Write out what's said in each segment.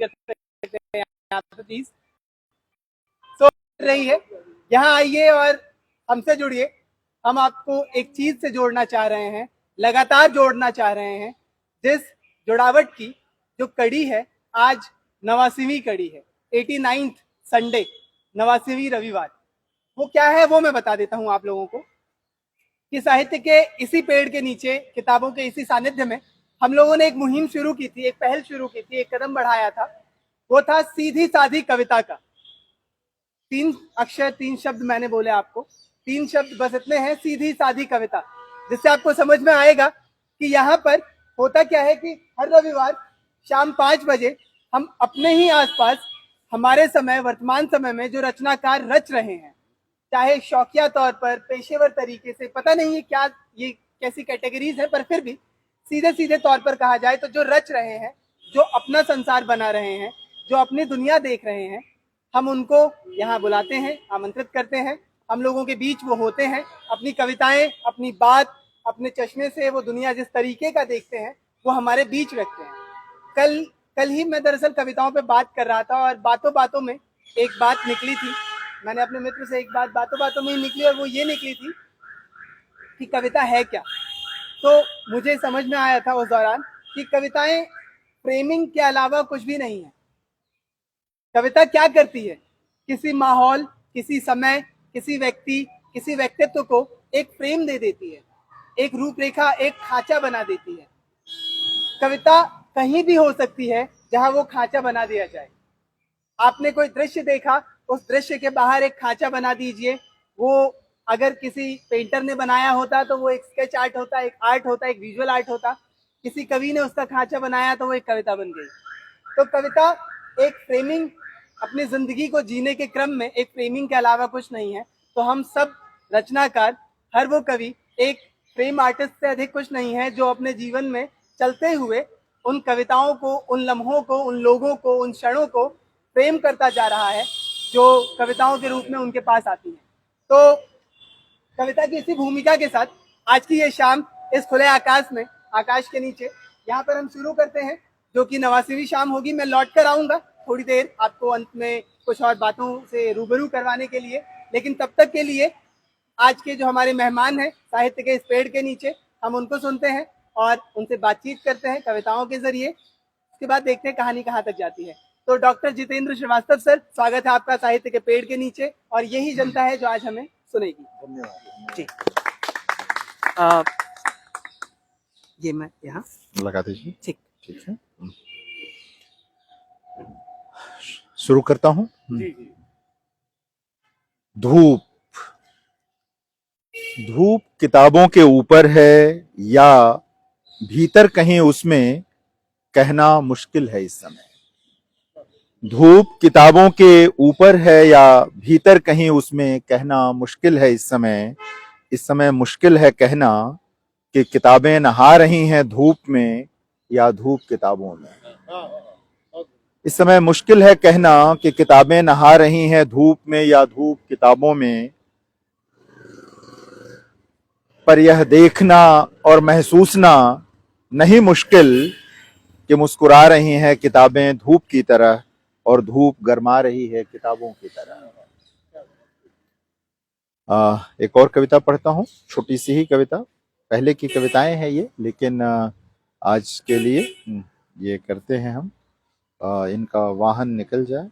Please so रही है, यहाँ आइए और हमसे जुड़िए। हम आपको एक चीज से जोड़ना चाह रहे हैं, लगातार जोड़ना चाह रहे हैं, जिस जुड़ावट की जो कड़ी है, आज 89वीं कड़ी है, 89th संडे, 89वीं रविवार। वो क्या है वो मैं बता देता हूँ आप लोगों को कि साहित्य के इसी पेड़ के नीचे, किताबों के इसी सानिध्य में हम लोगों ने एक मुहिम शुरू की थी, एक पहल शुरू की थी, एक कदम बढ़ाया था। वो था सीधी साधी कविता का। 3 अक्षर, 3 शब्द मैंने बोले आपको, 3 शब्द बस इतने हैं, सीधी साधी कविता, जिससे आपको समझ में आएगा कि यहाँ पर होता क्या है कि हर रविवार शाम 5 बजे हम अपने ही आसपास, हमारे समय, वर्तमान समय में जो रचनाकार रच रहे हैं, चाहे शौकिया तौर पर, पेशेवर तरीके से, पता नहीं है क्या ये कैसी कैटेगरीज है, पर फिर भी सीधे सीधे तौर पर कहा जाए तो जो रच रहे हैं, जो अपना संसार बना रहे हैं, जो अपनी दुनिया देख रहे हैं, हम उनको यहाँ बुलाते हैं, आमंत्रित करते हैं। हम लोगों के बीच वो होते हैं, अपनी कविताएं, अपनी बात, अपने चश्मे से वो दुनिया जिस तरीके का देखते हैं वो हमारे बीच रखते हैं। कल ही मैं दरअसल कविताओं पे बात कर रहा था और बातों बातों में एक बात निकली थी, मैंने अपने मित्र से एक बात बातों बातों में ही निकली, और वो ये निकली थी कि कविता है क्या। तो मुझे समझ में आया था उस दौरान कि कविताएं फ्रेमिंग के अलावा कुछ भी नहीं है। कविता क्या करती है? किसी माहौल, किसी समय, किसी व्यक्ति, किसी व्यक्तित्व को एक फ्रेम दे देती है, एक रूपरेखा, एक खांचा बना देती है। कविता कहीं भी हो सकती है जहां वो खांचा बना दिया जाए। आपने कोई दृश्य देखा, उस दृश्य के बाहर एक खांचा बना दीजिए। वो अगर किसी पेंटर ने बनाया होता तो वो एक स्केच आर्ट होता, एक आर्ट होता, एक विजुअल आर्ट होता। किसी कवि ने उसका खांचा बनाया तो वो एक कविता बन गई। तो कविता एक फ्रेमिंग, अपनी जिंदगी को जीने के क्रम में एक फ्रेमिंग के अलावा कुछ नहीं है। तो हम सब रचनाकार, हर वो कवि एक फ्रेम आर्टिस्ट से अधिक कुछ नहीं है, जो अपने जीवन में चलते हुए उन कविताओं को, उन लम्हों को, उन लोगों को, उन क्षणों को फ्रेम करता जा रहा है जो कविताओं के रूप में उनके पास आती है। तो कविता की इसी भूमिका के साथ आज की ये शाम इस खुले आकाश में, आकाश के नीचे, यहाँ पर हम शुरू करते हैं, जो कि 89वीं शाम होगी। मैं लौट कर आऊंगा थोड़ी देर आपको अंत में कुछ और बातों से रूबरू करवाने के लिए, लेकिन तब तक के लिए आज के जो हमारे मेहमान हैं साहित्य के इस पेड़ के नीचे, हम उनको सुनते हैं और उनसे बातचीत करते हैं कविताओं के जरिए। उसके बाद देखते हैं कहानी कहाँ तक जाती है। तो डॉक्टर जितेंद्र श्रीवास्तव सर, स्वागत है आपका साहित्य के पेड़ के नीचे, और यही जनता है जो आज हमें सुनेगी। धन्यवाद जी। ये मैं यहाँ लगा दीजिए। ठीक है, शुरू करता हूँ। धूप, धूप किताबों के ऊपर है या भीतर कहीं, उसमें कहना मुश्किल है इस समय। धूप किताबों के ऊपर है या भीतर कहीं, उसमें कहना मुश्किल है इस समय। इस समय मुश्किल है कहना कि किताबें नहा रही हैं धूप में या धूप किताबों में। इस समय मुश्किल है कहना कि किताबें नहा रही हैं धूप में या धूप किताबों में। पर यह देखना और महसूसना नहीं मुश्किल कि मुस्कुरा रही हैं किताबें धूप की तरह और धूप गरमा रही है किताबों की तरह। एक और कविता पढ़ता हूँ, छोटी सी ही कविता, पहले की कविताएं हैं ये, लेकिन आज के लिए ये करते हैं हम, इनका वाहन निकल जाए।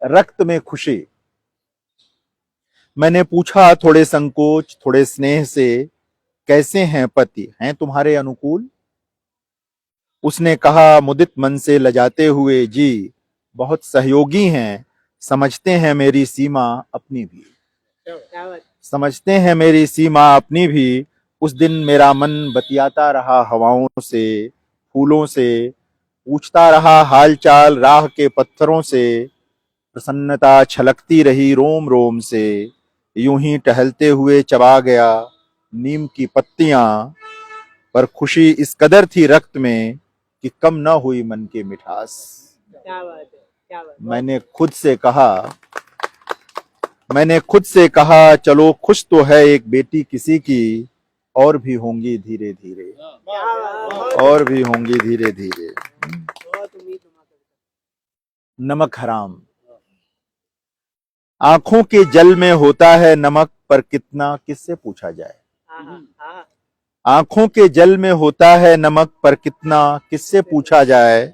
रक्त में खुशी। मैंने पूछा थोड़े संकोच, थोड़े स्नेह से, कैसे हैं पति, हैं तुम्हारे अनुकूल? उसने कहा मुदित मन से लजाते हुए, जी बहुत सहयोगी हैं, समझते हैं मेरी सीमा अपनी भी, समझते हैं मेरी सीमा अपनी भी। उस दिन मेरा मन बतियाता रहा हवाओं से, फूलों से, पूछता रहा हालचाल राह के पत्थरों से। प्रसन्नता छलकती रही रोम रोम से, यूं ही टहलते हुए चबा गया नीम की पत्तियां। पर खुशी इस कदर थी रक्त में कि कम न हुई मन की मिठास। क्या बात है, क्या बात है। मैंने खुद से कहा चलो खुश तो है एक बेटी किसी की, और भी होंगी धीरे धीरे, और भी होंगी धीरे धीरे। नमक हराम। आंखों के जल में होता है नमक, पर कितना किससे पूछा जाए। आंखों के जल में होता है नमक, पर कितना किससे पूछा जाए।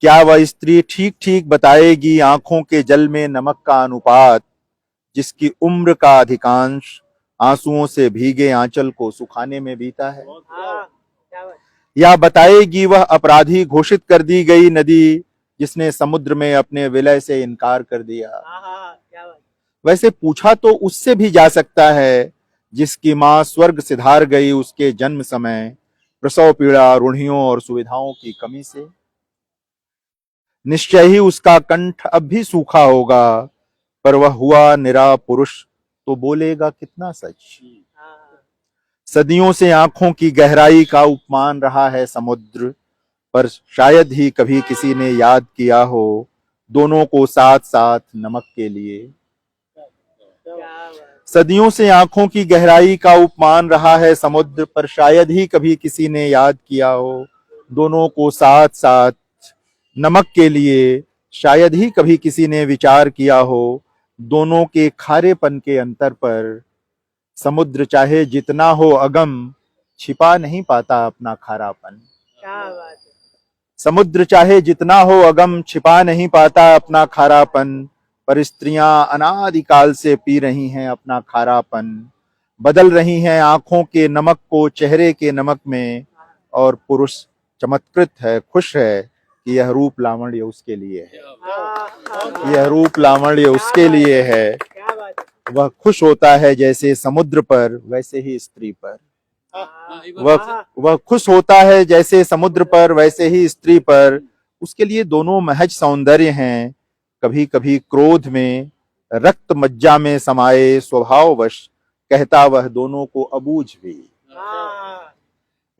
क्या वह स्त्री ठीक ठीक बताएगी आंखों के जल में नमक का अनुपात, जिसकी उम्र का अधिकांश आंसुओं से भीगे आंचल को सुखाने में बीता है। या बताएगी वह अपराधी घोषित कर दी गई नदी, जिसने समुद्र में अपने विलय से इनकार कर दिया। वैसे पूछा तो उससे भी जा सकता है जिसकी मां स्वर्ग सिधार गई उसके जन्म समय, प्रसव पीड़ा, रूढ़ियों और सुविधाओं की कमी से। निश्चय ही उसका कंठ अब भी सूखा होगा, पर वह हुआ निरा पुरुष तो बोलेगा कितना सच। सदियों से आंखों की गहराई का उपमान रहा है समुद्र, पर शायद ही कभी किसी ने याद किया हो दोनों को साथ साथ नमक के लिए। सदियों से आंखों की गहराई का उपमान रहा है समुद्र, पर शायद ही कभी किसी ने याद किया हो दोनों को साथ साथ नमक के लिए। शायद ही कभी किसी ने विचार किया हो दोनों के खारेपन के अंतर पर। समुद्र चाहे जितना हो अगम, छिपा नहीं पाता अपना खारापन। समुद्र चाहे जितना हो अगम, छिपा नहीं पाता अपना खारापन, पर स्त्रियां अनादिकाल से पी रही हैं अपना खारापन। बदल रही हैं आंखों के नमक को चेहरे के नमक में, और पुरुष चमत्कृत है, खुश है कि यह रूप लावण्य उसके लिए है। यह रूप लावण्य उसके लिए है। वह खुश होता है जैसे समुद्र पर वैसे ही स्त्री पर। वह खुश होता है जैसे समुद्र पर वैसे ही स्त्री पर। उसके लिए दोनों महज सौंदर्य हैं। कभी कभी क्रोध में, रक्त मज्जा में समाये स्वभाववश कहता वह दोनों को अबूझ भी।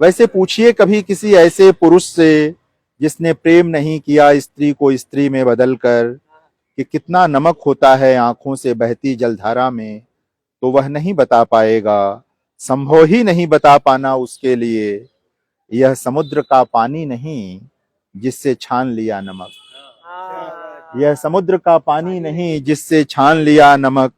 वैसे पूछिए कभी किसी ऐसे पुरुष से जिसने प्रेम नहीं किया स्त्री को स्त्री में बदलकर, कि कितना नमक होता है आंखों से बहती जलधारा में, तो वह नहीं बता पाएगा। संभव ही नहीं बता पाना उसके लिए। यह समुद्र का पानी नहीं जिससे छान लिया नमक। यह समुद्र का पानी नहीं जिससे छान लिया नमक।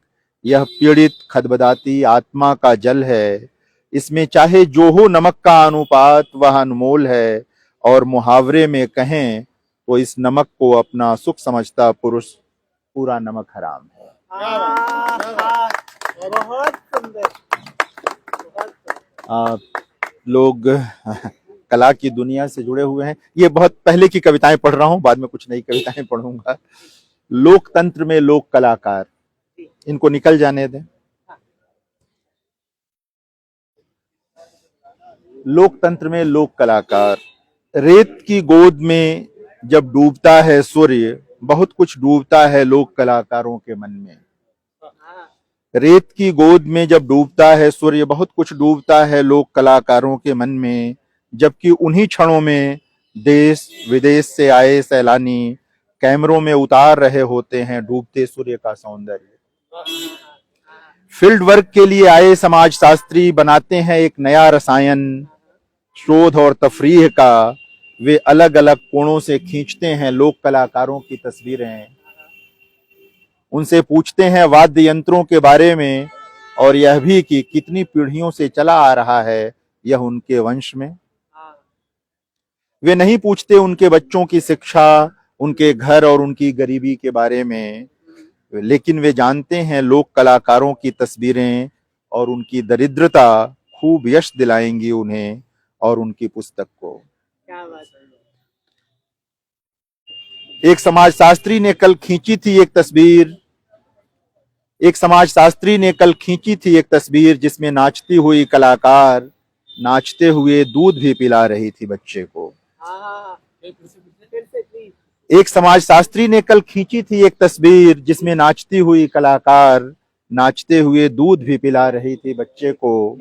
यह पीड़ित खदबदाती आत्मा का जल है। इसमें चाहे जो हो नमक का अनुपात वह अनमोल है। और मुहावरे में कहें तो इस नमक को अपना सुख समझता पुरुष पूरा नमक हराम है। बहुत सुंदर। लोग कला की दुनिया से जुड़े हुए हैं। ये बहुत पहले की कविताएं पढ़ रहा हूं, बाद में कुछ नई कविताएं पढ़ूंगा। लोकतंत्र में लोक कलाकार, इनको निकल जाने दें। लोकतंत्र में लोक कलाकार। रेत की गोद में जब डूबता है सूर्य, बहुत कुछ डूबता है लोक कलाकारों के मन में। रेत की गोद में जब डूबता है सूर्य, बहुत कुछ डूबता है लोक कलाकारों के मन में। जबकि उन्हीं क्षणों में देश विदेश से आए सैलानी कैमरों में उतार रहे होते हैं डूबते सूर्य का सौंदर्य। फील्ड वर्क के लिए आए समाज शास्त्री बनाते हैं एक नया रसायन। शोध और तफरीह का वे अलग अलग कोणों से खींचते हैं लोक कलाकारों की तस्वीरें। उनसे पूछते हैं वाद्य यंत्रों के बारे में, और यह भी कि कितनी पीढ़ियों से चला आ रहा है यह उनके वंश में। वे नहीं पूछते उनके बच्चों की शिक्षा, उनके घर और उनकी गरीबी के बारे में, लेकिन वे जानते हैं लोक कलाकारों की तस्वीरें और उनकी दरिद्रता खूब यश दिलाएंगी उन्हें और उनकी पुस्तक को। क्या बात है। एक समाजशास्त्री ने कल खींची थी एक तस्वीर। एक समाजशास्त्री ने कल खींची थी एक तस्वीर जिसमें नाचती हुई कलाकार नाचते हुए दूध भी पिला रही थी बच्चे को। एक समाजशास्त्री ने कल खींची थी एक तस्वीर जिसमें नाचती हुई कलाकार नाचते हुए दूध भी पिला रही थी बच्चे को।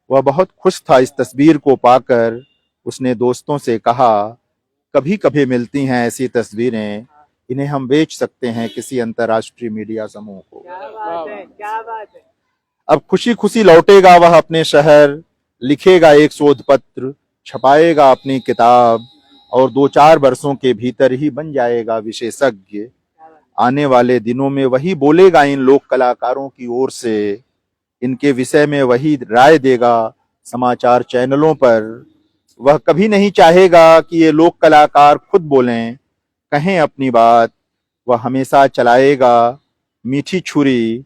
वह बहुत खुश था इस तस्वीर को पाकर। उसने दोस्तों से कहा, कभी कभी मिलती हैं ऐसी तस्वीरें, इन्हें हम बेच सकते हैं किसी अंतर्राष्ट्रीय मीडिया समूह को। क्या बात है, क्या बात है। अब खुशी खुशी लौटेगा वह अपने शहर, लिखेगा एक शोध पत्र, छपाएगा अपनी किताब और 2-4 वर्षों के भीतर ही बन जाएगा विशेषज्ञ। आने वाले दिनों में वही बोलेगा इन लोक कलाकारों की ओर से, इनके विषय में वही राय देगा समाचार चैनलों पर। वह कभी नहीं चाहेगा कि ये लोक कलाकार खुद बोलें, कहें अपनी बात। वह हमेशा चलाएगा मीठी छुरी।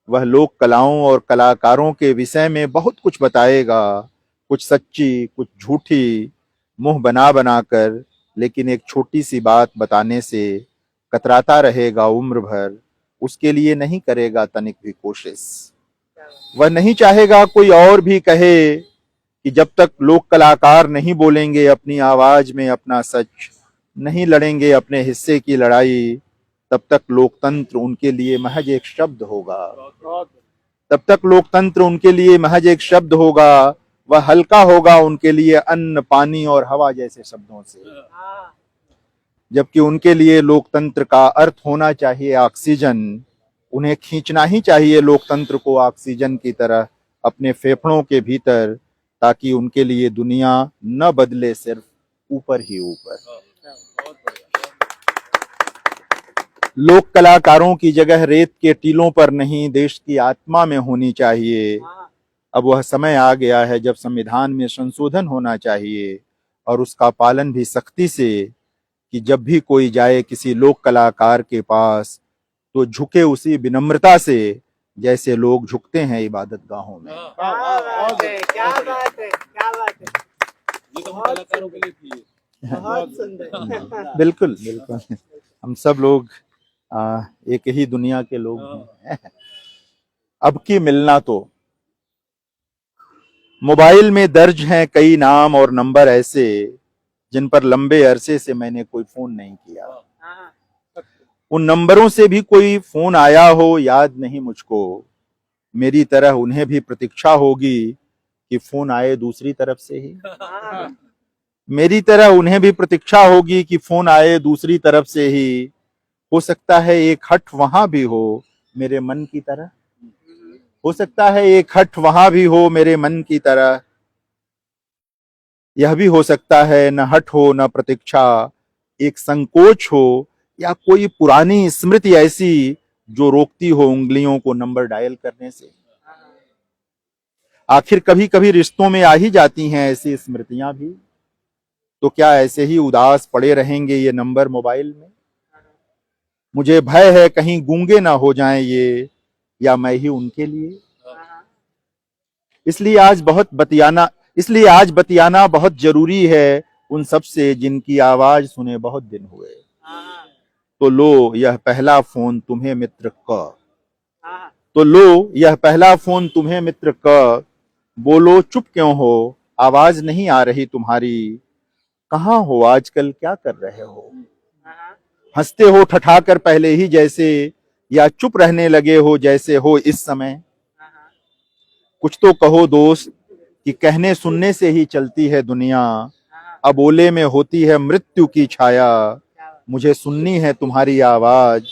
वह लोक कलाओं और कलाकारों के विषय में बहुत कुछ बताएगा, कुछ सच्ची कुछ झूठी, मुंह बना बनाकर, लेकिन एक छोटी सी बात बताने से कतराता रहेगा उम्र भर। उसके लिए नहीं करेगा तनिक भी कोशिश। वह नहीं चाहेगा कोई और भी कहे कि जब तक लोक कलाकार नहीं बोलेंगे अपनी आवाज में अपना सच, नहीं लड़ेंगे अपने हिस्से की लड़ाई, तब तक लोकतंत्र उनके लिए महज एक शब्द होगा। तब तक लोकतंत्र उनके लिए महज एक शब्द होगा। वह हल्का होगा उनके लिए अन्न पानी और हवा जैसे शब्दों से, जबकि उनके लिए लोकतंत्र का अर्थ होना चाहिए ऑक्सीजन। उन्हें खींचना ही चाहिए लोकतंत्र को ऑक्सीजन की तरह अपने फेफड़ों के भीतर, ताकि उनके लिए दुनिया न बदले, सिर्फ ऊपर ही ऊपर। लोक कलाकारों की जगह रेत के टीलों पर नहीं, देश की आत्मा में होनी चाहिए। अब वह समय आ गया है जब संविधान में संशोधन होना चाहिए, और उसका पालन भी सख्ती से, कि जब भी कोई जाए किसी लोक कलाकार के पास तो झुके उसी विनम्रता से जैसे लोग झुकते हैं इबादत गाहों में। क्या बात है, क्या बात है, क्या बात है। ये तो कलाकारों के लिए थी। बहुत सुंदर। बिल्कुल बिल्कुल, हम सब लोग एक ही दुनिया के लोग हैं। अब की मिलना तो मोबाइल में दर्ज हैं कई नाम और नंबर ऐसे, जिन पर लंबे अरसे से मैंने कोई फोन नहीं किया। उन नंबरों से भी कोई फोन आया हो याद नहीं मुझको। मेरी तरह उन्हें भी प्रतीक्षा होगी कि फोन आए दूसरी तरफ से ही। मेरी तरह उन्हें भी प्रतीक्षा होगी कि फोन आए दूसरी तरफ से ही। हो सकता है एक हट वहां भी हो मेरे मन की तरह। हो सकता है एक हट वहां भी हो मेरे मन की तरह। यह भी हो सकता है न हट हो न प्रतीक्षा, एक संकोच हो या कोई पुरानी स्मृति ऐसी जो रोकती हो उंगलियों को नंबर डायल करने से। आखिर कभी कभी रिश्तों में आ ही जाती हैं ऐसी स्मृतियां भी। तो क्या ऐसे ही उदास पड़े रहेंगे ये नंबर मोबाइल में? मुझे भय है कहीं गूंगे ना हो जाएं ये, या मैं ही उनके लिए। इसलिए आज बतियाना बहुत जरूरी है उन सब से जिनकी आवाज सुने बहुत दिन हुए। तो लो यह पहला फोन तुम्हें मित्र का, तो लो यह पहला फोन तुम्हें मित्र का। बोलो चुप क्यों हो, आवाज नहीं आ रही तुम्हारी। कहाँ हो आजकल, क्या कर रहे हो? हंसते हो ठठाकर पहले ही जैसे, या चुप रहने लगे हो जैसे हो इस समय। कुछ तो कहो दोस्त कि कहने सुनने से ही चलती है दुनिया। अब ओले में होती है मृत्यु की छाया। मुझे सुननी है तुम्हारी आवाज।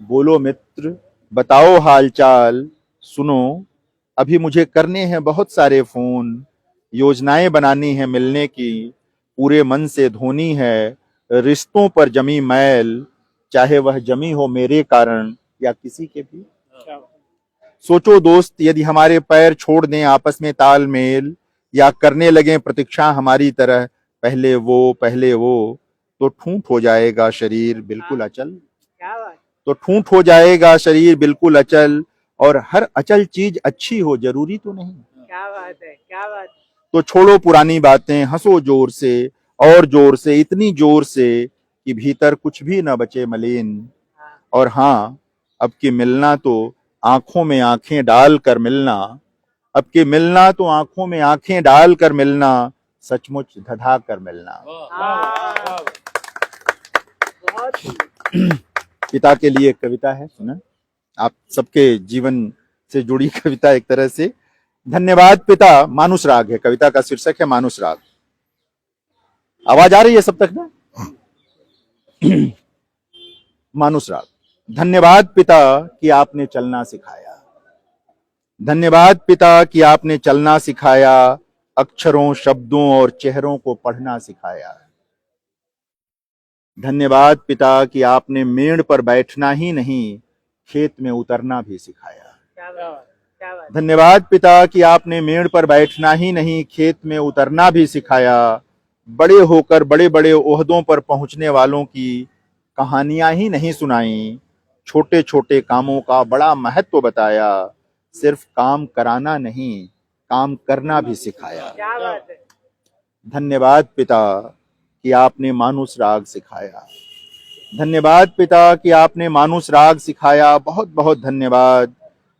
बोलो मित्र बताओ हालचाल। सुनो अभी मुझे करने हैं बहुत सारे फोन। योजनाएं बनानी है मिलने की, पूरे मन से धोनी है रिश्तों पर जमी मैल, चाहे वह जमी हो मेरे कारण या किसी के भी। सोचो दोस्त यदि हमारे पैर छोड़ दें आपस में तालमेल, या करने लगे प्रतीक्षा हमारी तरह पहले वो, तो ठूंठ हो जाएगा शरीर बिल्कुल अचल। तो ठूंठ हो जाएगा शरीर बिल्कुल अचल, और हर अचल चीज अच्छी हो जरूरी तो नहीं। क्या बात है, क्या बात। तो छोड़ो पुरानी बातें, हंसो जोर से और जोर से, इतनी जोर से कि भीतर कुछ भी न बचे मलिन। और हाँ अब की मिलना तो आंखों में आंखें डाल कर मिलना। अब की मिलना तो आंखों में आंखें डाल कर मिलना, सचमुच धधा कर मिलना। पिता के लिए एक कविता है, सुना आप सबके जीवन से जुड़ी कविता एक तरह से। धन्यवाद पिता, मानुष राग है कविता का शीर्षक है, मानुष राग। आवाज आ रही है सब तक ना? मानुष राग। धन्यवाद पिता कि आपने चलना सिखाया। धन्यवाद पिता कि आपने चलना सिखाया, अक्षरों शब्दों और चेहरों को पढ़ना सिखाया। धन्यवाद पिता कि आपने मेड़ पर बैठना ही नहीं, खेत में उतरना भी सिखाया। धन्यवाद पिता कि आपने मेड़ पर बैठना ही नहीं, खेत में उतरना भी सिखाया। बड़े होकर बड़े बड़े ओहदों पर पहुंचने वालों की कहानियां ही नहीं सुनाई, छोटे छोटे कामों का बड़ा महत्व बताया। सिर्फ काम कराना नहीं, काम करना भी सिखाया। धन्यवाद पिता कि आपने मानुस राग सिखाया। धन्यवाद पिता कि आपने मानुस राग सिखाया। बहुत बहुत धन्यवाद,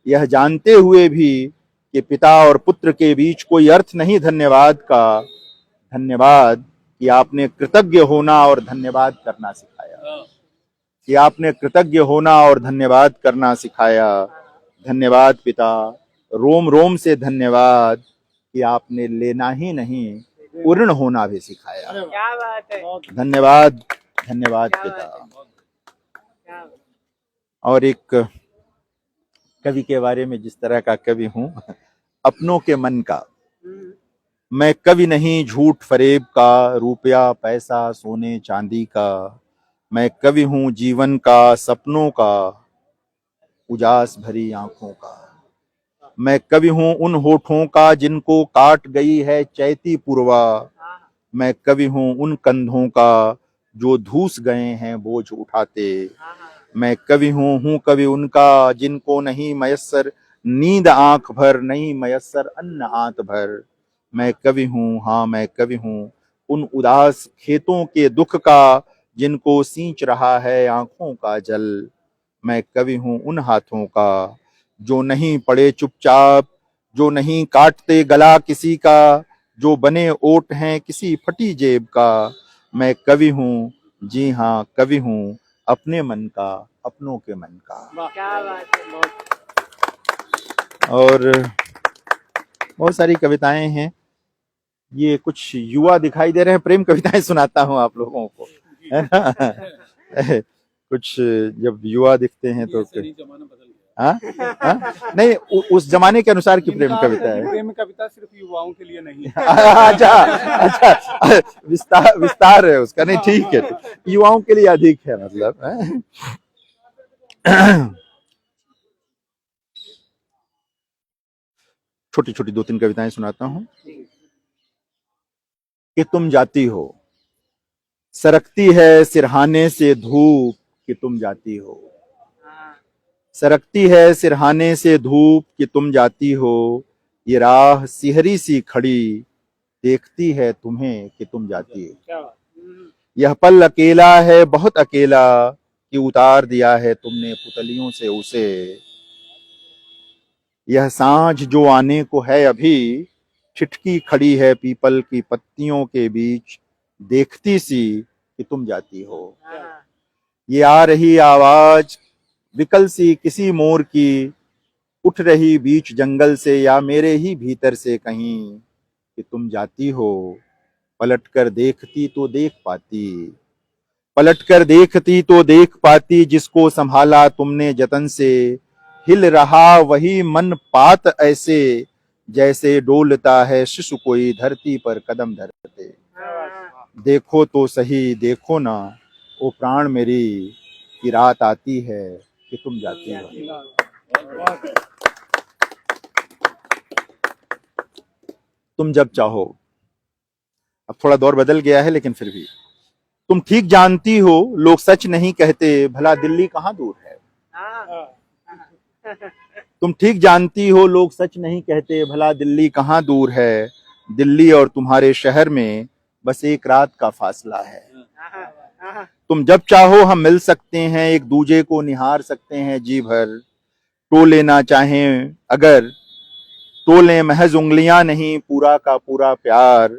यह जानते हुए भी कि पिता और पुत्र के बीच कोई अर्थ नहीं धन्यवाद का। धन्यवाद कि आपने कृतज्ञ होना और धन्यवाद करना सिखाया, कि आपने कृतज्ञ होना और धन्यवाद करना सिखाया। धन्यवाद पिता, रोम रोम से धन्यवाद कि आपने लेना ही नहीं, पूर्ण होना भी सिखाया। क्या बात है, धन्यवाद, धन्यवाद पिता। और एक कवि के बारे में, जिस तरह का कवि हूं, अपनों के मन का। मैं कवि नहीं झूठ फरेब का, रुपया पैसा सोने चांदी का। मैं कवि हूं जीवन का, सपनों का, उजास भरी आंखों का। मैं कवि हूं उन होठों का जिनको काट गई है चैती पुरवा। मैं कवि हूं उन कंधों का जो धूस गए हैं बोझ उठाते। मैं कवि हूं कवि उनका जिनको नहीं मयस्सर नींद आंख भर, नहीं मयस्सर अन्न आंत भर। मैं कवि हूं, हाँ मैं कवि हूं उन उदास खेतों के दुख का जिनको सींच रहा है आंखों का जल। मैं कवि हूं उन हाथों का जो नहीं पड़े चुपचाप, जो नहीं काटते गला किसी का, जो बने ओट हैं किसी फटी जेब का। मैं कवि हूं, जी हाँ कवि हूं अपने मन का, अपनों के मन का। क्या बात है, और बहुत सारी कविताएं हैं। ये कुछ युवा दिखाई दे रहे हैं, प्रेम कविताएं सुनाता हूं आप लोगों को, है ना। कुछ जब युवा दिखते हैं तो जमाना बदल गया। नहीं, उस जमाने के अनुसार की प्रेम कविता है। प्रेम कविता सिर्फ युवाओं के लिए नहीं। अच्छा अच्छा, विस्तार है उसका। नहीं ठीक है, युवाओं के लिए अधिक है मतलब। छोटी छोटी 2-3 कविताएं सुनाता हूं। कि तुम जाती हो, सरकती है सिरहाने से धूप, कि तुम जाती हो। सरकती है सिरहाने से धूप कि तुम जाती हो। ये राह सिहरी सी खड़ी देखती है तुम्हें कि तुम जाती हो। यह पल अकेला है बहुत अकेला कि उतार दिया है तुमने पुतलियों से उसे। यह सांझ जो आने को है अभी ठिठकी खड़ी है पीपल की पत्तियों के बीच देखती सी कि तुम जाती हो। ये आ रही आवाज विकल सी किसी मोर की उठ रही बीच जंगल से या मेरे ही भीतर से कहीं कि तुम जाती हो। पलट कर देखती तो देख पाती, पलट कर देखती तो देख पाती जिसको संभाला तुमने जतन से। हिल रहा वही मन पात ऐसे जैसे डोलता है शिशु कोई धरती पर कदम धरते। देखो तो सही देखो ना ओ प्राण मेरी कि रात आती है कि तुम जाती हो। तुम जब चाहो, अब थोड़ा दौर बदल गया है लेकिन फिर भी। तुम ठीक जानती हो लोग सच नहीं कहते भला दिल्ली कहाँ दूर है। तुम ठीक जानती हो लोग सच नहीं कहते भला दिल्ली कहाँ दूर है। दिल्ली और तुम्हारे शहर में बस एक रात का फासला है। तुम जब चाहो हम मिल सकते हैं, एक दूजे को निहार सकते हैं जी भर। टो लेना चाहें अगर तो लें महज उंगलियां नहीं पूरा का पूरा प्यार।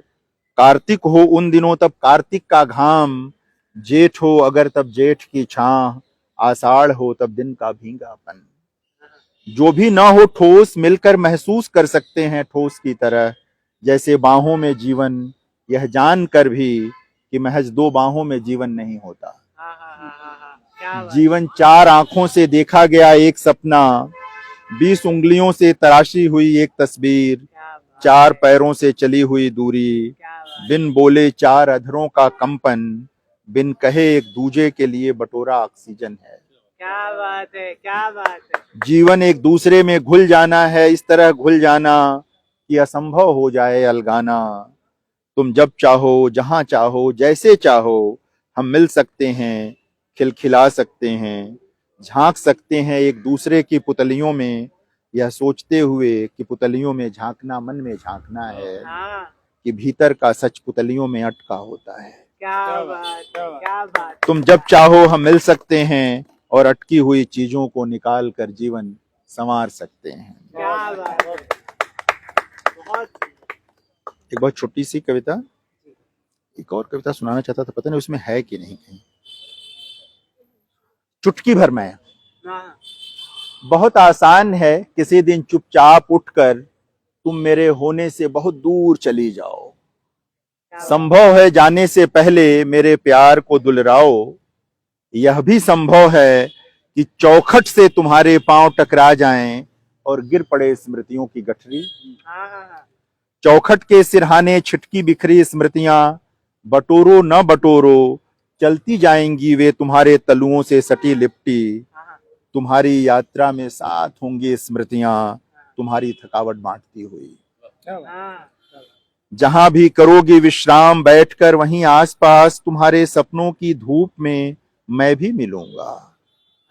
कार्तिक हो उन दिनों तब कार्तिक का घाम, जेठ हो अगर तब जेठ की छां, आषाढ़ हो तब दिन का भींगापन। जो भी ना हो ठोस मिलकर महसूस कर सकते हैं ठोस की तरह जैसे बाहों में जीवन, यह जान कर भी कि महज 2 बाहों में जीवन नहीं होता। जीवन 4 आंखों से देखा गया एक सपना, 20 उंगलियों से तराशी हुई एक तस्वीर, 4 पैरों से चली हुई दूरी, बिन बोले 4 अधरों का कंपन, बिन कहे एक दूजे के लिए बटोरा ऑक्सीजन है। क्या बात है, क्या बात है। जीवन एक दूसरे में घुल जाना है, इस तरह घुल जाना कि असंभव हो जाए अलगाना। तुम जब चाहो, जहां चाहो, जैसे चाहो, हम मिल सकते हैं, खिलखिला सकते हैं, झांक सकते हैं एक दूसरे की पुतलियों में, यह सोचते हुए कि पुतलियों में झांकना मन में झांकना है, हाँ, कि भीतर का सच पुतलियों में अटका होता है। क्या बात है, क्या बात। तुम जब चाहो हम मिल सकते हैं और अटकी हुई चीजों को निकाल कर जीवन संवार सकते हैं। क्या बात है, बहुत। एक बहुत छोटी सी कविता, एक और कविता सुनाना चाहता था, पता नहीं उसमें है कि नहीं कहीं। चुटकी भर में। हाँ, बहुत आसान है किसी दिन चुपचाप उठकर तुम मेरे होने से बहुत दूर चली जाओ। संभव है जाने से पहले मेरे प्यार को दुलराओ। यह भी संभव है कि चौखट से तुम्हारे पांव टकरा जाएं और गिर पड़े स्मृतियों की गठरी। हाँ, चौखट के सिरहाने छिटकी बिखरी स्मृतियां, बटोरो न बटोरो चलती जाएंगी वे तुम्हारे तलुओं से सटी लिपटी। हाँ, तुम्हारी यात्रा में साथ होंगी स्मृतियां, तुम्हारी थकावट बांटती हुई। हाँ, जहां भी करोगी विश्राम बैठकर वहीं आसपास तुम्हारे सपनों की धूप में मैं भी मिलूंगा।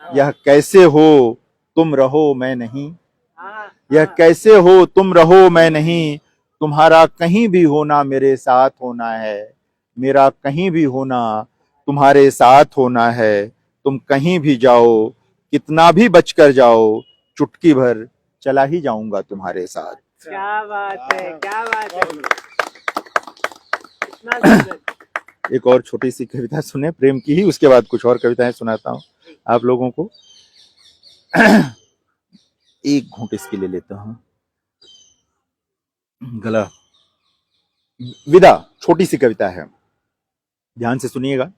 यह कैसे हो तुम रहो मैं नहीं, हाँ, यह कैसे हो तुम रहो मैं नहीं। तुम्हारा कहीं भी होना मेरे साथ होना है, मेरा कहीं भी होना तुम्हारे साथ होना है। तुम कहीं भी जाओ, कितना भी बचकर जाओ, चुटकी भर चला ही जाऊंगा तुम्हारे साथ। क्या बात है, क्या बात है। इतना सुंदर। एक और छोटी सी कविता सुने प्रेम की ही, उसके बाद कुछ और कविताएं सुनाता हूं आप लोगों को। एक घूंट इसकी ले लेता हूं, गला। विदा, छोटी सी कविता है, ध्यान से सुनिएगा।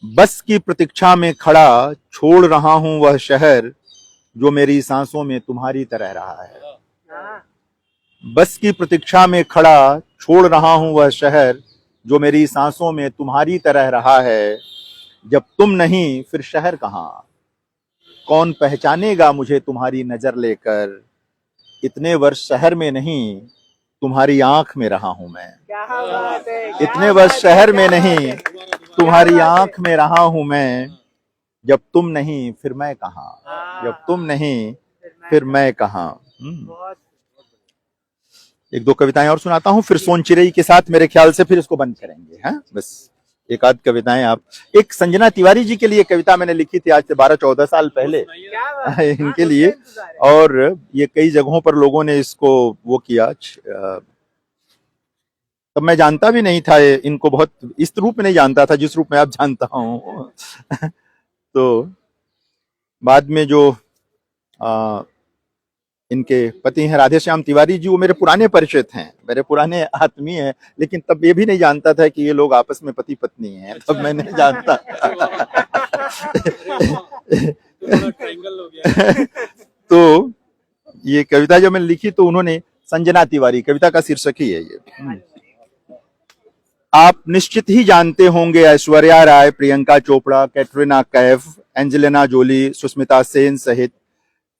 बस की प्रतीक्षा में खड़ा छोड़ रहा हूं वह शहर जो मेरी सांसों में तुम्हारी तरह रहा है। हाँ, बस की प्रतीक्षा में खड़ा छोड़ रहा हूं वह शहर जो मेरी सांसों में तुम्हारी तरह रहा है। जब तुम नहीं फिर शहर कहां, कौन पहचानेगा मुझे तुम्हारी नजर लेकर। इतने वर्ष शहर में नहीं तुम्हारी आंख में रहा हूं मैं। क्या बात है, क्या इतने बात वर्ष है, शहर क्या में बात नहीं है। तुम्हारी क्या बात है। आंख में रहा हूं मैं। जब तुम नहीं फिर मैं कहां, हाँ, जब तुम नहीं फिर फिर मैं कहां। बहुत। एक दो कविताएं और सुनाता हूं, फिर सोन चिरई के साथ मेरे ख्याल से फिर इसको बंद करेंगे। हैं बस एक आध कविताएं आप। एक संजना तिवारी जी के लिए कविता मैंने लिखी थी आज से 12-14 साल पहले क्या बात है। इनके हाँ, लिए, इंतजार है। और ये कई जगहों पर लोगों ने इसको वो किया। तब मैं जानता भी नहीं था इनको, बहुत इस रूप में नहीं जानता था जिस रूप में आप जानता हूं। तो बाद में जो इनके पति हैं राधेश्याम तिवारी जी, वो मेरे पुराने परिचित हैं, मेरे पुराने आत्मीय हैं, लेकिन तब ये भी नहीं जानता था कि ये लोग आपस में पति पत्नी हैं, तब मैं नहीं जानता। ट्रायंगल हो गया। तो ये कविता जब मैंने लिखी तो उन्होंने, संजना तिवारी कविता का शीर्षक ही है ये। आप निश्चित ही जानते होंगे ऐश्वर्या राय, प्रियंका चोपड़ा, कैटरीना कैफ, एंजेलिना जोली, सुष्मिता सेन सहित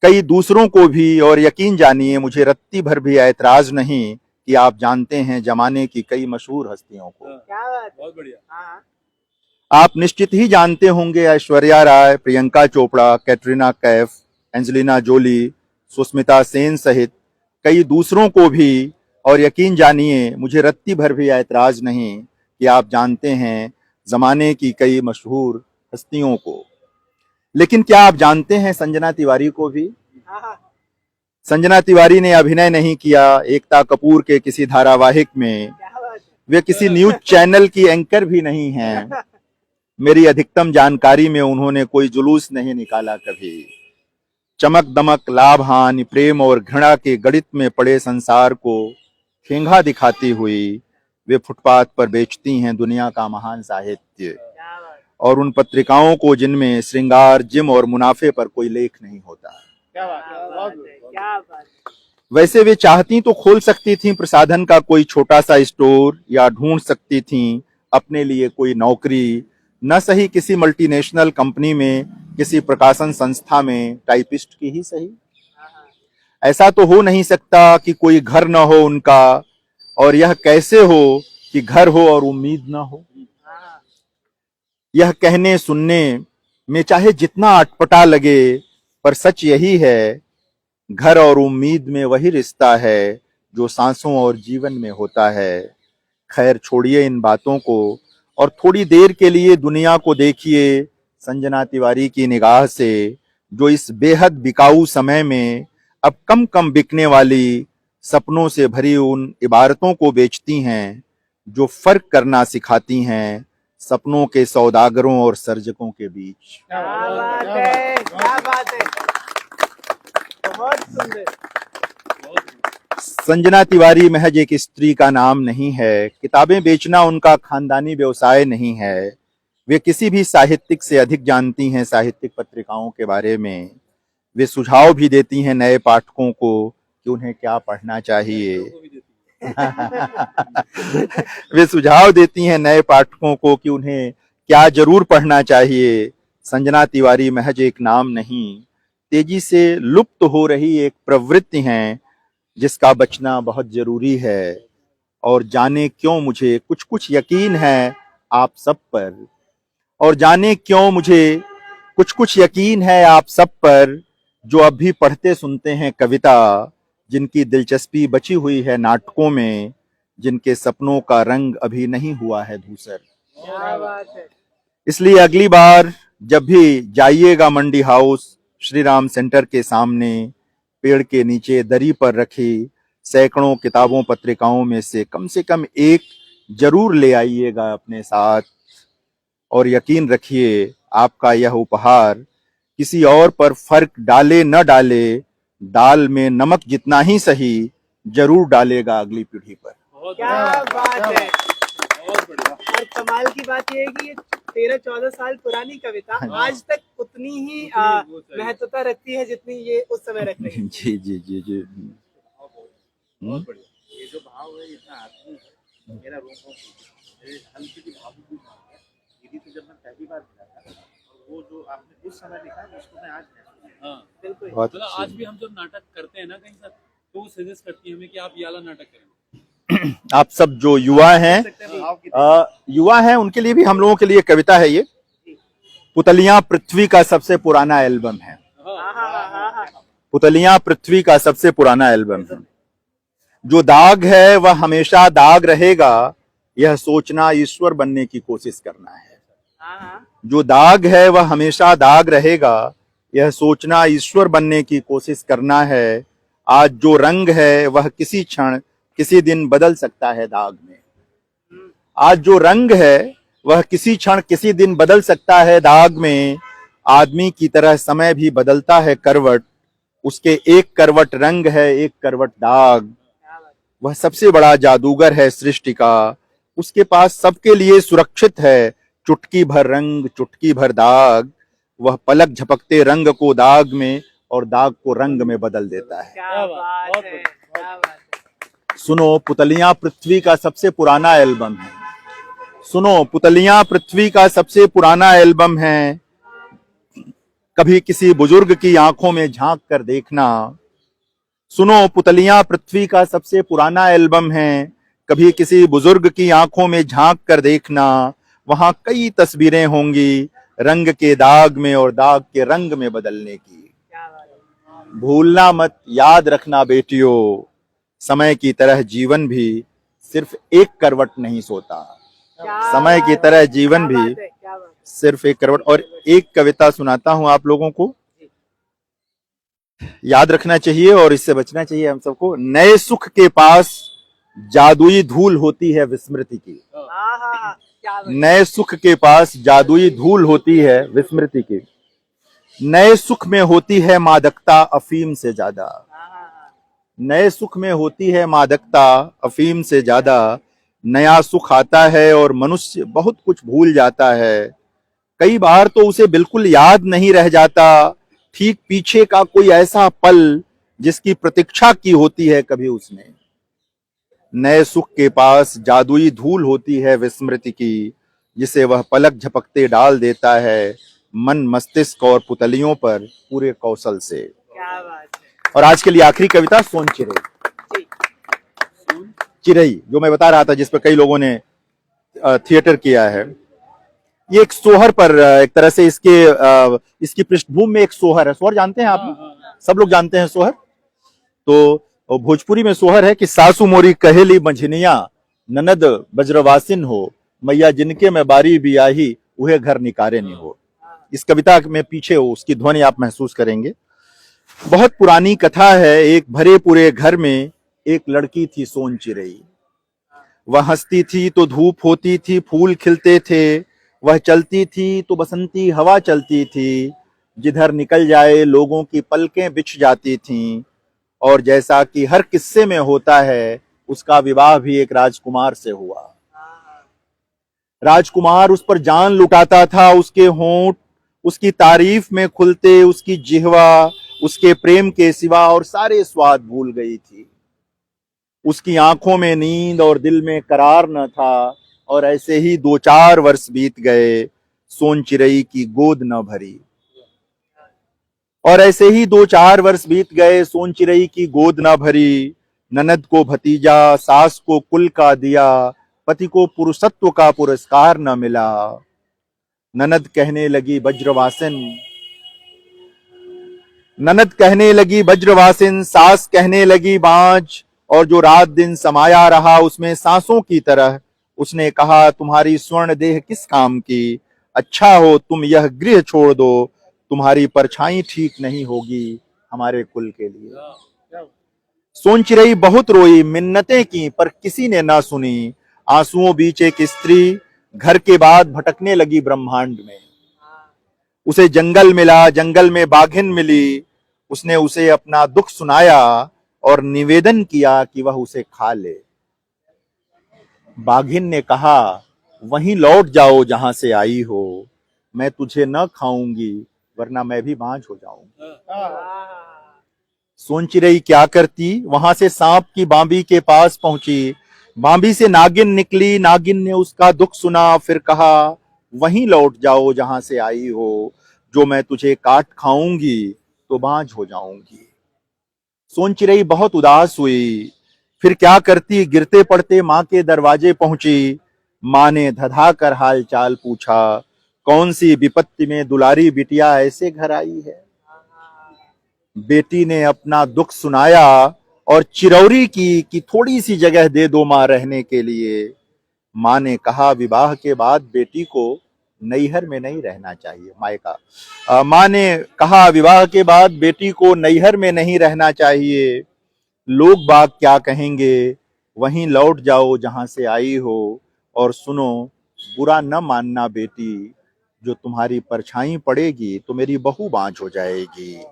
कई दूसरों को भी, और यकीन जानिए मुझे रत्ती भर भी ऐतराज नहीं कि आप जानते हैं जमाने की कई मशहूर हस्तियों को। क्या बात है। बहुत बढ़िया। हाँ, आप निश्चित ही जानते होंगे ऐश्वर्या राय, प्रियंका चोपड़ा, कैटरीना कैफ, एंजेलिना जोली, सुष्मिता सेन सहित कई दूसरों को भी, और यकीन जानिए मुझे रत्ती भर भी ऐतराज नहीं कि आप जानते हैं जमाने की कई मशहूर हस्तियों को। लेकिन क्या आप जानते हैं संजना तिवारी को भी? हाँ, संजना तिवारी ने अभिनय नहीं किया एकता कपूर के किसी धारावाहिक में, क्या बात है। वे किसी न्यूज चैनल की एंकर भी नहीं हैं। मेरी अधिकतम जानकारी में उन्होंने कोई जुलूस नहीं निकाला कभी। चमक दमक, लाभ हानि, प्रेम और घृणा के गणित में पड़े संसार को ठेंगा दिखाती हुई वे फुटपाथ पर बेचती हैं दुनिया का महान साहित्य, क्या बात है। और उन पत्रिकाओं को जिनमें श्रृंगार, जिम और मुनाफे पर कोई लेख नहीं होता। क्या बात है, क्या बात है। वैसे वे चाहती तो खोल सकती थीं प्रसाधन का कोई छोटा सा स्टोर, या ढूंढ सकती थीं अपने लिए कोई नौकरी न सही किसी मल्टीनेशनल कंपनी में, किसी प्रकाशन संस्था में टाइपिस्ट की ही सही। ऐसा तो हो नहीं सकता कि कोई घर न हो उनका, और यह कैसे हो कि घर हो और उम्मीद न हो। यह कहने सुनने में चाहे जितना अटपटा लगे, पर सच यही है, घर और उम्मीद में वही रिश्ता है जो सांसों और जीवन में होता है। खैर छोड़िए इन बातों को और थोड़ी देर के लिए दुनिया को देखिए संजना तिवारी की निगाह से, जो इस बेहद बिकाऊ समय में अब कम कम बिकने वाली सपनों से भरी उन इबारतों को बेचती हैं जो फर्क करना सिखाती हैं सपनों के सौदागरों और सर्जकों के बीच। क्या बात है, क्या बात है, बहुत सुंदर। संजना तिवारी महज एक स्त्री का नाम नहीं है, किताबें बेचना उनका खानदानी व्यवसाय नहीं है। वे किसी भी साहित्यिक से अधिक जानती हैं साहित्यिक पत्रिकाओं के बारे में। वे सुझाव भी देती हैं नए पाठकों को कि उन्हें क्या पढ़ना चाहिए। वे सुझाव देती हैं नए पाठकों को कि उन्हें क्या जरूर पढ़ना चाहिए। संजना तिवारी महज एक नाम नहीं, तेजी से लुप्त हो रही एक प्रवृत्ति है जिसका बचना बहुत जरूरी है। और जाने क्यों मुझे कुछ कुछ यकीन है आप सब पर, और जाने क्यों मुझे कुछ कुछ यकीन है आप सब पर, जो अब भी पढ़ते सुनते हैं कविता, जिनकी दिलचस्पी बची हुई है नाटकों में, जिनके सपनों का रंग अभी नहीं हुआ है धूसर। क्या बात है। इसलिए अगली बार जब भी जाइएगा मंडी हाउस, श्री राम सेंटर के सामने पेड़ के नीचे दरी पर रखी सैकड़ों किताबों पत्रिकाओं में से कम एक जरूर ले आइएगा अपने साथ। और यकीन रखिए आपका यह उपहार किसी और पर फर्क डाले न डाले, दाल में नमक जितना ही सही जरूर डालेगा अगली पीढ़ी पर। क्या बात है, बहुत बढ़िया। और कमाल की बात यह है कि ये 13-14 साल पुरानी कविता आज तक उतनी ही महत्वता रखती है जितनी ये उस समय रख रही है। जी जी जी जी। बहुत बढ़िया। ये जो भाव है इतना आदमी है, मेरा रोम हल्की सी भावुक भी है। दीदी से जब मैं पहली बार मिला था, और वो जो आपने उस समय लिखा है उसको मैं आज बिल्कुल मतलब आज भी हम जब नाटक करते हैं ना कहीं सर, तो वो सजेस्ट करती है हमें कि आप ये वाला नाटक करें। आप सब जो युवा हैं उनके लिए भी हम लोगों के लिए कविता है ये। पुतलियां पृथ्वी का सबसे पुराना एल्बम है। पुतलियां पृथ्वी का सबसे पुराना एल्बम है। जो दाग है वह हमेशा दाग रहेगा, यह सोचना ईश्वर बनने की कोशिश करना है। जो दाग है वह हमेशा दाग रहेगा, यह सोचना ईश्वर बनने की कोशिश करना है। आज जो रंग है वह किसी क्षण किसी दिन बदल सकता है दाग में। आज जो रंग है वह किसी क्षण किसी दिन बदल सकता है दाग में। आदमी की तरह समय भी बदलता है करवट, उसके एक करवट रंग है एक करवट दाग। वह सबसे बड़ा जादूगर है सृष्टि का, उसके पास सबके लिए सुरक्षित है चुटकी भर रंग चुटकी भर दाग। वह पलक झपकते रंग को दाग में और दाग को रंग में बदल देता है। क्या बात है, क्या बात है। सुनो पुतलियां पृथ्वी का सबसे पुराना एल्बम है। सुनो पुतलियां पृथ्वी का सबसे पुराना एल्बम है। कभी किसी बुजुर्ग की आंखों में झांक कर देखना। सुनो पुतलियां पृथ्वी का सबसे पुराना एल्बम है। कभी किसी बुजुर्ग की आंखों में झांक कर देखना। वहां कई तस्वीरें होंगी रंग के दाग में और दाग के रंग में बदलने की। भूलना मत, याद रखना बेटियों, समय की तरह जीवन भी सिर्फ एक करवट नहीं सोता। समय की तरह जीवन भी सिर्फ एक करवट। और एक कविता सुनाता हूं आप लोगों को, याद रखना चाहिए और इससे बचना चाहिए हम सबको। नए सुख के पास जादुई धूल होती है विस्मृति की। नए सुख के पास जादुई धूल होती है विस्मृति की। नए सुख में होती है मादकता अफीम से ज्यादा। नए सुख में होती है मादकता अफीम से ज्यादा। नया सुख आता है और मनुष्य बहुत कुछ भूल जाता है। कई बार तो उसे बिल्कुल याद नहीं रह जाता ठीक पीछे का कोई ऐसा पल जिसकी प्रतीक्षा की होती है कभी उसने। नए सुख के पास जादुई धूल होती है विस्मृति की। जिसे वह पलक झपकते डाल देता है मन मस्तिष्क और पुतलियों पर पूरे कौशल से। क्या बात है और आज के लिए आखिरी कविता सोन चिरई। जी। चिरई जो मैं बता रहा था, जिस पर कई लोगों ने थिएटर किया है, ये एक सोहर पर एक तरह से इसकी पृष्ठभूमि में एक सोहर है। सोहर जानते हैं आप लोग? सब लोग जानते हैं सोहर। तो भोजपुरी में सोहर है कि सासू मोरी कहेली मंझनिया ननद बज्रवासिन हो, मैया जिनके में बारी बियाही उहे घर निकारे नहीं हो। इस कविता में पीछे हो उसकी ध्वनि आप महसूस करेंगे। बहुत पुरानी कथा है। एक भरे पूरे घर में एक लड़की थी सोन चिरई। वह हंसती थी तो धूप होती थी, फूल खिलते थे। वह चलती थी तो बसंती हवा चलती थी। जिधर निकल जाए लोगों की पलकें बिछ जाती थीं। और जैसा कि हर किस्से में होता है, उसका विवाह भी एक राजकुमार से हुआ। राजकुमार उस पर जान लुटाता था। उसके होंठ उसकी तारीफ में खुलते, उसकी जिह्वा उसके प्रेम के सिवा और सारे स्वाद भूल गई थी। उसकी आंखों में नींद और दिल में करार न था। और ऐसे ही 2-4 वर्ष बीत गए, सोन चिरई की गोद न भरी। और ऐसे ही 2-4 वर्ष बीत गए, सोन चिरई की गोद न भरी। ननद को भतीजा, सास को कुल का दिया, पति को पुरुषत्व का पुरस्कार न मिला। ननद कहने लगी वज्रवासिन, सास कहने लगी बांझ। और जो रात दिन समाया रहा उसमें सांसों की तरह, उसने कहा तुम्हारी स्वर्ण देह किस काम की, अच्छा हो तुम यह गृह छोड़ दो, तुम्हारी परछाई ठीक नहीं होगी हमारे कुल के लिए। सोन चिरई बहुत रोई, मिन्नतें की, पर किसी ने ना सुनी। आंसुओं बीच एक स्त्री घर के बाद भटकने लगी ब्रह्मांड में। उसे जंगल मिला, जंगल में बाघिन मिली। उसने उसे अपना दुख सुनाया और निवेदन किया कि वह उसे खा ले। बाघिन ने कहा वहीं लौट जाओ जहां से आई हो, मैं तुझे न खाऊंगी वरना मैं भी बांझ हो जाऊंगी। सोन चिरई क्या करती, वहां से सांप की बांबी के पास पहुंची। बांबी से नागिन निकली। नागिन ने उसका दुख सुना, फिर कहा वहीं लौट जाओ जहां से आई हो, जो मैं तुझे काट खाऊंगी तो बांझ हो जाऊंगी। सोन चिरई बहुत उदास हुई। फिर क्या करती, गिरते पड़ते माँ के दरवाजे पहुंची। माँ ने धधा कर हाल चाल पूछा, कौन सी विपत्ति में दुलारी बिटिया ऐसे घर आई है। बेटी ने अपना दुख सुनाया और चिरौरी की कि थोड़ी सी जगह दे दो माँ रहने के लिए। माँ ने कहा विवाह के बाद बेटी को नैहर में नहीं रहना चाहिए। मायका माँ ने कहा विवाह के बाद बेटी को नैहर में नहीं रहना चाहिए। लोग बाग क्या कहेंगे, वहीं लौट जाओ जहां से आई हो। और सुनो, बुरा न मानना बेटी, जो तुम्हारी परछाई पड़ेगी तो मेरी बहू बांझ हो जाएगी।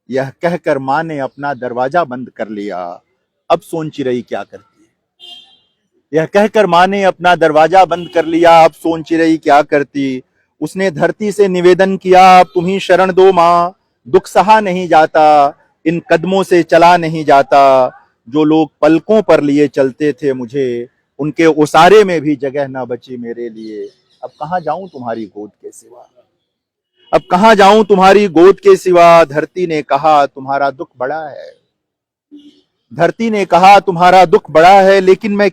यह कहकर माँ ने अपना दरवाजा बंद कर लिया। अब सोन चिरई क्या करती? यह कहकर माँ ने अपना दरवाजा बंद कर लिया। अब सोन चिरई क्या करती? उसने धरती से निवेदन किया, अब तुम ही शरण दो माँ, दुख सहा नहीं जाता, इन कदमों से चला नहीं जाता। जो लोग पलकों पर लिए चलते थे मुझे, उनके ओसारे में भी जगह ना बची मेरे लिए। अब कहाँ जाऊं तुम्हारी गोद के सिवा, अब कहाँ जाऊं तुम्हारी गोद के सिवा। धरती ने कहा तुम्हारा दुख बड़ा है, धरती ने कहा तुम्हारा दुख बड़ा है, लेकिन मैं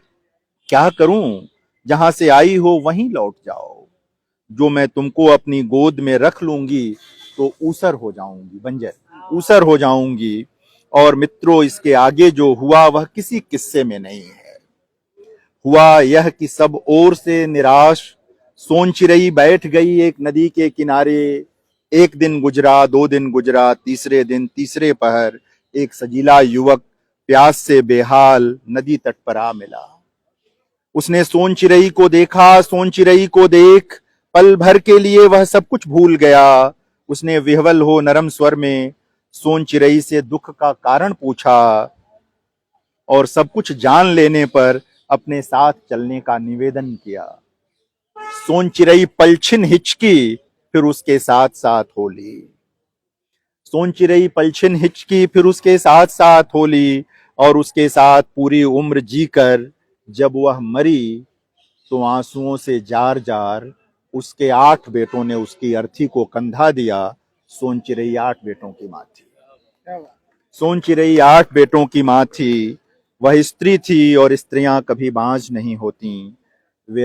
क्या करूं, जहां से आई हो वहीं लौट जाओ। जो मैं तुमको अपनी गोद में रख लूंगी तो ऊसर हो जाऊंगी, बंजर ऊसर हो जाऊंगी। और मित्रों, इसके आगे जो हुआ वह किसी किस्से में नहीं है। हुआ यह कि सब ओर से निराश सोन चिरई बैठ गई एक नदी के किनारे। एक दिन गुजरा, 2 दिन गुजरा, तीसरे दिन, तीसरे पहर एक सजीला युवक प्यास से बेहाल नदी तट पर आ मिला। उसने सोन चिरई को देखा। सोन चिरई को देख पल भर के लिए वह सब कुछ भूल गया। उसने विह्वल हो नरम स्वर में सोन चिरई से दुख का कारण पूछा और सब कुछ जान लेने पर अपने साथ चलने का निवेदन किया। सोन चिरई पलछिन हिचकी, फिर उसके साथ साथ होली। सोन चिरई पलछिन हिचकी, फिर उसके साथ साथ होली। और उसके साथ पूरी उम्र जीकर जब वह मरी तो आंसुओं से जार जार उसके 8 बेटों ने उसकी अर्थी को कंधा दिया। सोन चिरई 8 बेटों की माँ थी। सोन चिरई 8 बेटों की माँ थी। वह स्त्री थी और स्त्रियां कभी बांझ नहीं होती। वे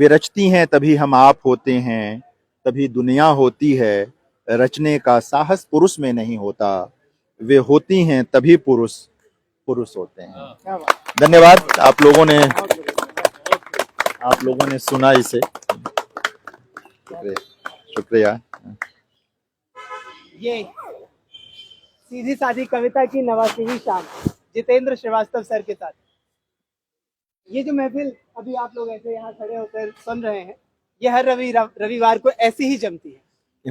रचती हैं तभी हम आप होते हैं, तभी दुनिया होती है। रचने का साहस पुरुष में नहीं होता, वे होती हैं तभी पुरुष होते हैं। धन्यवाद। आप लोगों ने सुना इसे। शुक्रिया। ये सीधी सादी कविता की 89वीं शाम जितेंद्र श्रीवास्तव सर के साथ। ये जो महफिल अभी आप लोग ऐसे यहाँ खड़े होकर सुन रहे हैं, ये हर रविवार को ऐसी ही जमती है।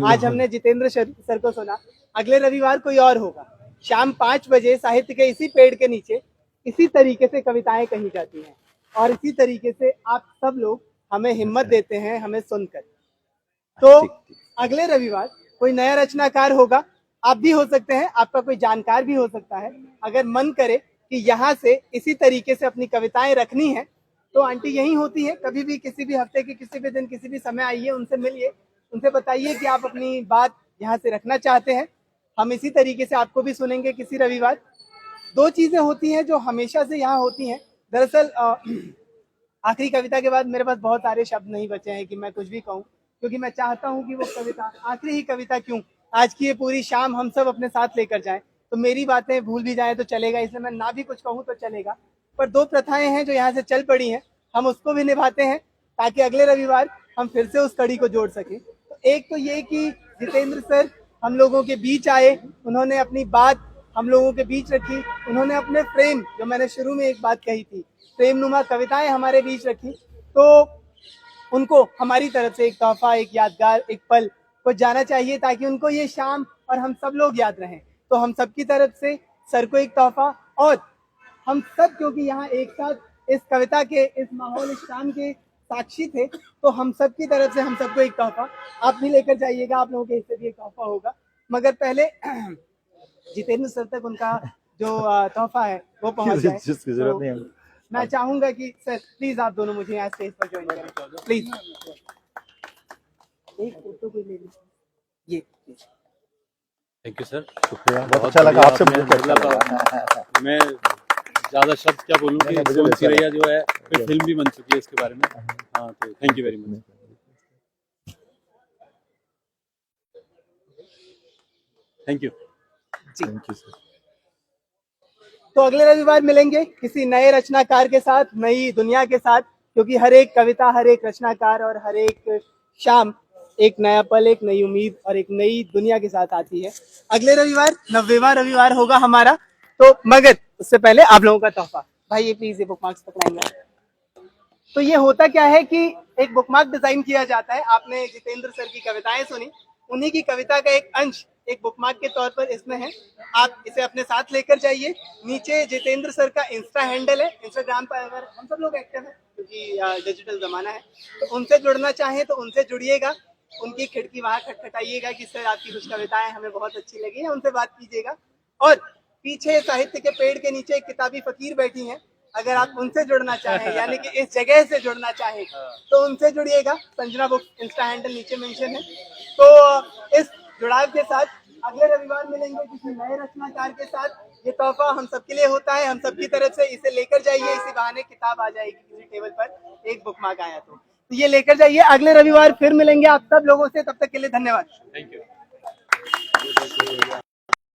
आज हमने जितेंद्र सर को सुना, अगले रविवार कोई और होगा। शाम 5 बजे साहित्य के इसी पेड़ के नीचे इसी तरीके से कविताएं कही जाती हैं और इसी तरीके से आप सब लोग हमें हिम्मत देते हैं हमें सुनकर। तो अगले रविवार कोई नया रचनाकार होगा, आप भी हो सकते हैं, आपका कोई जानकार भी हो सकता है। अगर मन करे कि यहाँ से इसी तरीके से अपनी कविताएं रखनी है तो आंटी यही होती है, कभी भी किसी भी हफ्ते के किसी भी दिन किसी भी समय आइए, उनसे मिलिए, उनसे बताइए कि आप अपनी बात यहाँ से रखना चाहते हैं। हम इसी तरीके से आपको भी सुनेंगे किसी रविवार। 2 चीजें होती हैं जो हमेशा से यहाँ होती हैं। दरअसल आखिरी कविता के बाद मेरे पास बहुत सारे शब्द नहीं बचे हैं कि मैं कुछ भी कहूँ, क्योंकि मैं चाहता हूँ कि वो कविता आखिरी ही कविता क्यों, आज की ये पूरी शाम हम सब अपने साथ लेकर जाएं। तो मेरी बातें भूल भी जाए तो चलेगा, इसलिए मैं ना भी कुछ कहूँ तो चलेगा। पर 2 प्रथाएं हैं जो यहाँ से चल पड़ी हैं, हम उसको भी निभाते हैं ताकि अगले रविवार हम फिर से उस कड़ी को जोड़ सकें। तो एक तो ये कि जितेंद्र सर हम लोगों के बीच आए, उन्होंने अपनी बात हम लोगों के बीच रखी, उन्होंने अपने प्रेम, जो मैंने शुरू में एक बात कही थी, प्रेमनुमा कविताएं हमारे बीच रखी। तो उनको हमारी तरफ से एक तोहफा, एक यादगार, एक पल को जाना चाहिए ताकि उनको ये शाम और हम सब लोग याद रहें। तो हम सबकी तरफ से सर को एक तोहफा, और हम सब क्योंकि यहाँ एक साथ इस कविता के, इस माहौल, इस शाम के साक्षी थे, तो हम सब की तरफ से हम सबको एक तोहफा आप भी लेकर जाइएगा, आप लोगों के हिस्से भी एक तोहफा होगा। मगर पहले जितेंद्र सर तक उनका जो तोहफा है वो पहुंच जाए। तो मैं चाहूंगा कि सर प्लीज आप दोनों मुझे यहाँ स्टेज पर ज्वाइन करें, प्लीज। एक फोटो कोई ले लीजिए। ये थैंक यू सर, शुक्रिया। बहुत अच्छा लगा आपसे मैं ज्यादा शब्द क्या बोलूँ कि सोन चिरैया जो है फिर फिल्म भी बन चुकी है इसके बारे में। हाँ, तो thank you very much. Thank you sir. तो अगले रविवार मिलेंगे किसी नए रचनाकार के साथ, नई दुनिया के साथ, क्योंकि हर एक कविता, हर एक रचनाकार और हर एक शाम एक नया पल, एक नई उम्मीद और एक नई दुनिया के साथ आती है। अगले रविवार 90वां रविवार होगा हमारा। तो मगर उससे पहले आप लोगों का तोहफा, भाई ये प्लीज ये बुकमार्क्स पकड़ाएंगे। तो ये होता क्या है कि एक बुकमार्क डिजाइन किया जाता है। आपने जितेंद्र सर की कविताएं सुनी, उन्हीं की कविता का एक अंश एक बुकमार्क के तौर पर इसमें है। आप इसे अपने साथ लेकर जाइए। नीचे जितेंद्र सर का इंस्टा हैंडल है, इंस्टाग्राम पर अगर हम सब लोग एक्टिव हैं क्योंकि डिजिटल जमाना है, तो उनसे जुड़ना चाहें तो उनसे जुड़िएगा। उनकी खिड़की वहां खटखटाइएगा कि सर आपकी कुछ कविताएं हमें बहुत अच्छी लगी है, उनसे बात कीजिएगा। और पीछे साहित्य के पेड़ के नीचे एक किताबी फकीर बैठी हैं, अगर आप उनसे जुड़ना चाहें, यानी कि इस जगह से जुड़ना चाहें, तो उनसे जुड़िएगा। संजना बुक इंस्टा हैंडल नीचे मेंशन है। तो इस जुड़ाव के साथ अगले रविवार मिलेंगे किसी नए रचनाकार के साथ। ये तोहफा हम सबके लिए होता है, हम सबकी तरफ से। इसे लेकर जाइए, इसी बहाने किताब आ जाएगी किसी टेबल पर, एक बुकमार्क आया तो ये लेकर जाइए। अगले रविवार फिर मिलेंगे आप सब लोगों से, तब तक के लिए धन्यवाद। Thank you.